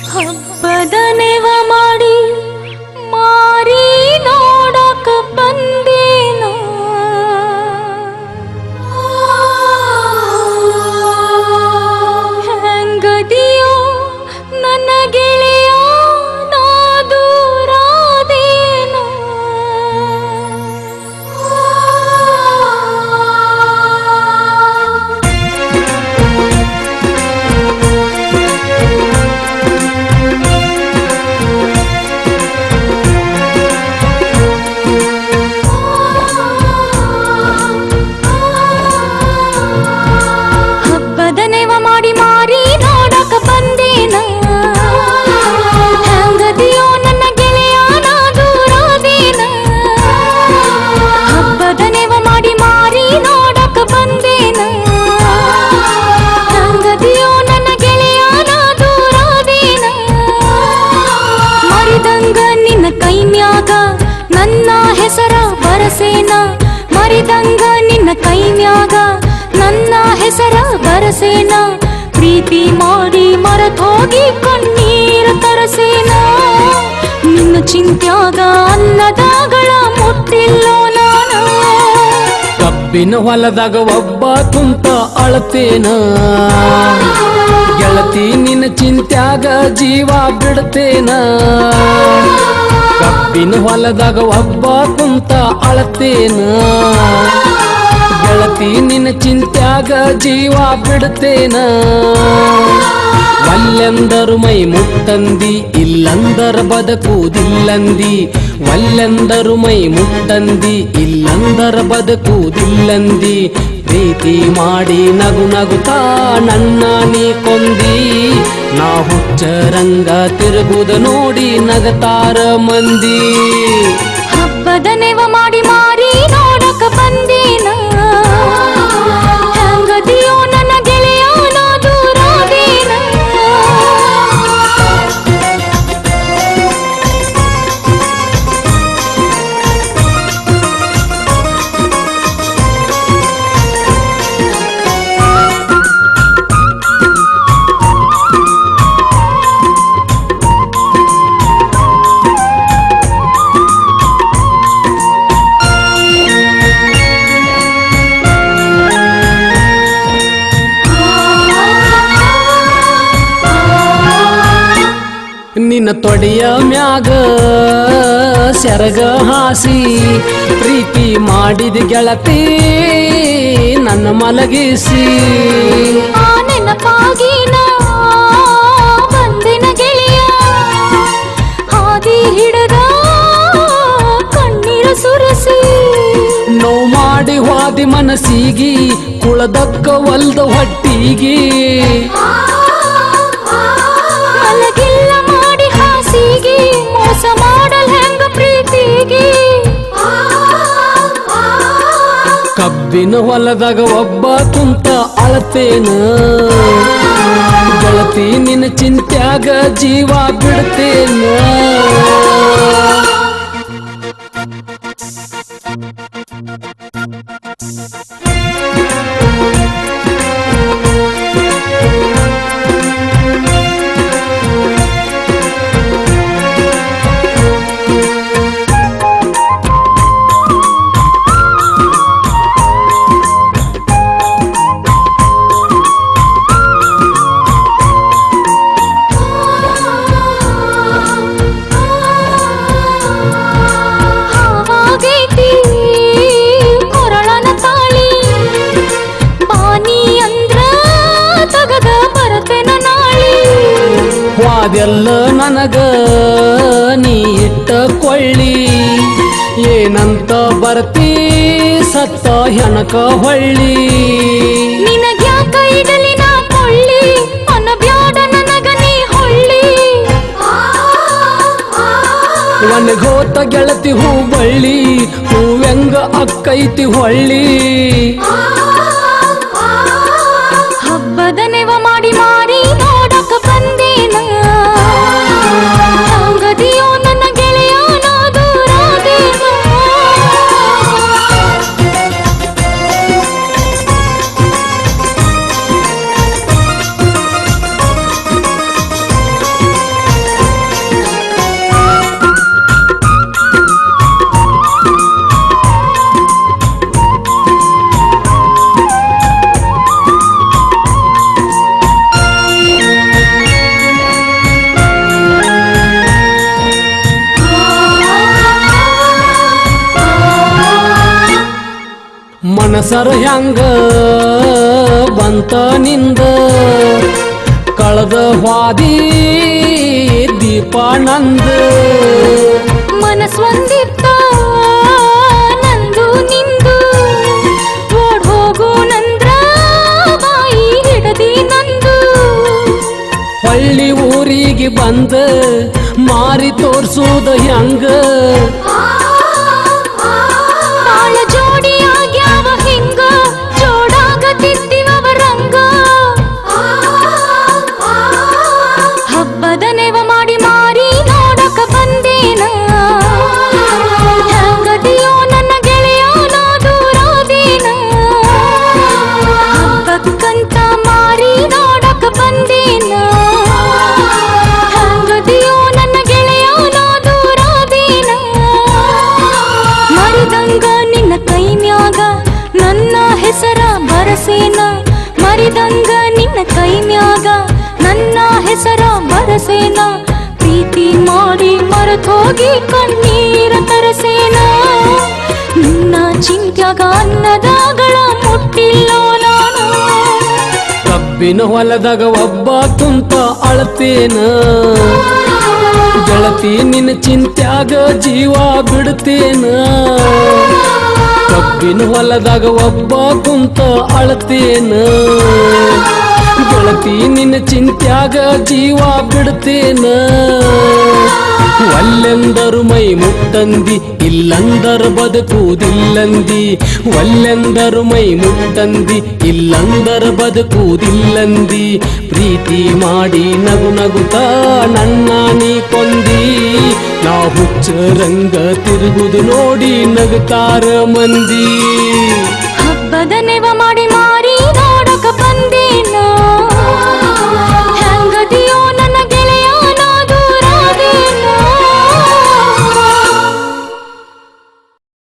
ಹಬ್ಬದ ನೆವ ಮಾಡಿ ಮಾರಿ ನೋಡಕ ಬಂದೇನ ಹೆಂಗದಿಯೋ ನನ್ನ ಗೆಳೆಯ ನಾ ದೂರಾದೇನ ಮರಿದಂಗ ನಿನ್ನ ಕೈಮ್ಯಾಗ ನನ್ನ ಹೆಸರ ಬರಸೇನ ಪ್ರೀತಿ ಮಾಡಿ ಮರತೋಗಿ ಕಣ್ಣೀರ ತರಸೇನ ನಿನ್ನ ಚಿಂತ್ಯಾಗ ಅನ್ನದಾಗಳ ಮುಟ್ಟಿಲ್ಲೋ ನಾನ ಕಬ್ಬಿನ ಹೊಲದಾಗ ಒಬ್ಬ ಕುಂತ ಅಳತೇನ ಗೆಳತಿ ನಿನ್ನ ಚಿಂತ್ಯಾಗ ಜೀವ ಬಿಡ್ತೇನ ಕಬ್ಬಿನ ಹೊಲದಾಗ ಒಬ್ಬ ಕುಂತ ಅಳತೇನ ಗೆಳತಿ ನಿನ್ನ ಚಿಂತ್ಯಾಗ ಜೀವ ಬಿಡ್ತೇನ ಒಲ್ಲೆಂದರು ಮೈ ಮುಟ್ಟಂದಿ ಇಲ್ಲಂದರ ಬದುಕುವುದಿಲ್ಲಂದಿ ಒಲ್ಲೆಂದರು ಮೈ ಮುಟ್ಟಂದಿ ಇಲ್ಲಂದರ ಬದುಕುವುದಿಲ್ಲಂದಿ ಪ್ರೀತಿ ಮಾಡಿ ನಗು ನಗುತ್ತಾ ನನ್ನ ನೀ ಕೊಂದಿ ನಾ ಹುಚ್ಚರಂಗ ತಿರುಗುದ ನೋಡಿ ನಗತಾರ ಮಂದಿ ಹಬ್ಬದ ನೆವ ಮಾಡಿ ಮಾರಿ ನೋಡಕ ಬಂದೇನ ಹೆಂಗದಿಯೋ ನನ್ನ ಗೆಳೆಯ ನಾ ದೂರಾದೇನ ನಿನ್ನ ತೊಡೆಯ ಮ್ಯಾಗ ಸೆರಗ ಹಾಸಿ ಪ್ರೀತಿ ಮಾಡಿದ ಗೆಳತಿ ನನ್ನ ಮಲಗಿಸಿ ಆ ನೆನಪಾಗಿನ ಬಂದಿನ ಗೆಳೆಯ ಹಾದಿ ಹಿಡದ ಕಣ್ಣೀರ ಸುರಿಸಿ ನೋವು ಮಾಡಿ ಹೋದಿ ಮನಸ್ಸಿಗಿ ಕುಳದಕ್ಕ ಒಲ್ದ ಹೊಟ್ಟಿಗಿ ಮಲಗಿಲ್ಲ ಮಾಡಿ ಹಾಸಿಗೆ ಮೋಸ ಮಾಡಲ್ ಹೆಂಗ ಪ್ರೀತಿಗೆ ಕಬ್ಬಿನ ಹೊಲದಾಗ ಒಬ್ಬ ಕುಂತ ಅಳತೇನ ಗೆಳತಿ ನಿನ್ನ ಚಿಂತ್ಯಾಗ ಜೀವ ಬಿಡ್ತೇನ ಅದೆಲ್ಲ ನನಗ ನೀ ಇಟ್ಟ ಕೊಳ್ಳಿ ಏನಂತ ಬರ್ತೀ ಸತ್ತ ಹೆಣಕ ಹೊಳ್ಳಿ ನಿನಗ್ಯಾಕ ಇಡಲಿ ನಾ ಕೊಳ್ಳಿ ಅನಬ್ಯಾಡ ನನಗ ನೀ ಹೊಳ್ಳಿ ಒಣಗೋತ ಗೆಳತಿ ಹೂ ಬಳ್ಳಿ ಹೂವೆಂಗ ಅಕ್ಕೈತಿ ಹೊಳ್ಳಿ ಹಬ್ಬದ ನೆವ ಮಾಡಿ ಮಾರಿ ನೋಡಕ ಬಂದೇನ ಹೆಂಗದಿಯೋ ನನ್ನ ಗೆಳೆಯ ನಾ ದೂರಾದೇನ ನೆಸರ ಹ್ಯಾಂಗ ಬಂತ ನಿಂದ ಕಳೆದ ಹಾದಿ ದೀಪಾನಂದ ಮನಸ್ಸೊಂದಿತ್ತ ನಂದು ನಿಂದು ಓಡ್ ಹೋಗು ನಂದ್ರ ಬಾಯಿ ಹಿಡದಿ ನಂದು ಹಳ್ಳಿ ಊರಿಗೆ ಬಂದ ಮಾರಿ ತೋರ್ಸುದ ಹ್ಯಾಂಗ ಬಾಳ ಜೋಡಿ ಆಗ್ಯಾವ ಹಿಂಗ ಜೋಡಾಗತಿದ್ದಿವ ರಂಗ ಹಬ್ಬದ ನೆವ ಮಾಡಿ ಮಾರಿ ನೋಡಕ ಬಂದೇನ ಹೆಂಗದಿಯೋ ನನ್ನ ಗೆಳೆಯ ನಾ ದೂರಾದೇನ ಹಬ್ಬಕ್ಕಂತ ಮಾರಿ ನೋಡಕ ಬಂದೇನ ಹೆಂಗದಿಯೋ ನನ್ನ ಗೆಳೆಯ ನಾ ದೂರಾದೇನ ಮರಿದಂಗ ನಿನ್ನ ಕೈ ಮ್ಯಾಗ ನನ್ನ ಹೆಸರ ಬರಸೇನ ಮರಿದಂಗ ನಿನ್ನ ಕೈ ಮ್ಯಾಗ ನನ್ನ ಹೆಸರ ಬರಸೇನ ಪ್ರೀತಿ ಮಾಡಿ ಮರೆತೋಗಿ ಕಣ್ಣೀರ ತರಸೇನ ನಿನ್ನ ಚಿಂತ್ಯಾಗ ಅನ್ನದಾಗಳ ಮುಟ್ಟಿಲ್ಲೋ ನಾನು ಕಬ್ಬಿನ ಹೊಲದಾಗ ಒಬ್ಬ ಕುಂತ ಅಳತೇನ ಗೆಳತಿ ನಿನ್ನ ಚಿಂತ್ಯಾಗ ಜೀವ ಬಿಡ್ತೇನ ಕಬ್ಬಿನ ಹೊಲದಾಗ ಒಬ್ಬ ಕುಂತ ಅಳತೇನ ಗೆಳತಿ ನಿನ್ನ ಚಿಂತ್ಯಾಗ ಜೀವ ಬಿಡ್ತೇನ ಒಲ್ಲೆಂದರು ಮೈ ಮುಟ್ಟಂದಿ ಇಲ್ಲಂದರ ಬದುಕುವುದಿಲ್ಲಂದಿ ಒಲ್ಲೆಂದರು ಮೈ ಮುಟ್ಟಂದಿ ಇಲ್ಲಂದರ ಬದುಕುವುದಿಲ್ಲಂದಿ ಪ್ರೀತಿ ಮಾಡಿ ನಗು ನಗುತ್ತಾ ನನ್ನ ನೀ ಕೊಂದಿ ನಾ ಹುಚ್ಚ ರಂಗ ತಿರುಗುದು ನೋಡಿ ನಗುತ್ತಾರ ಮಂದಿ ಹಬ್ಬದ ನೆವ ಮಾಡಿ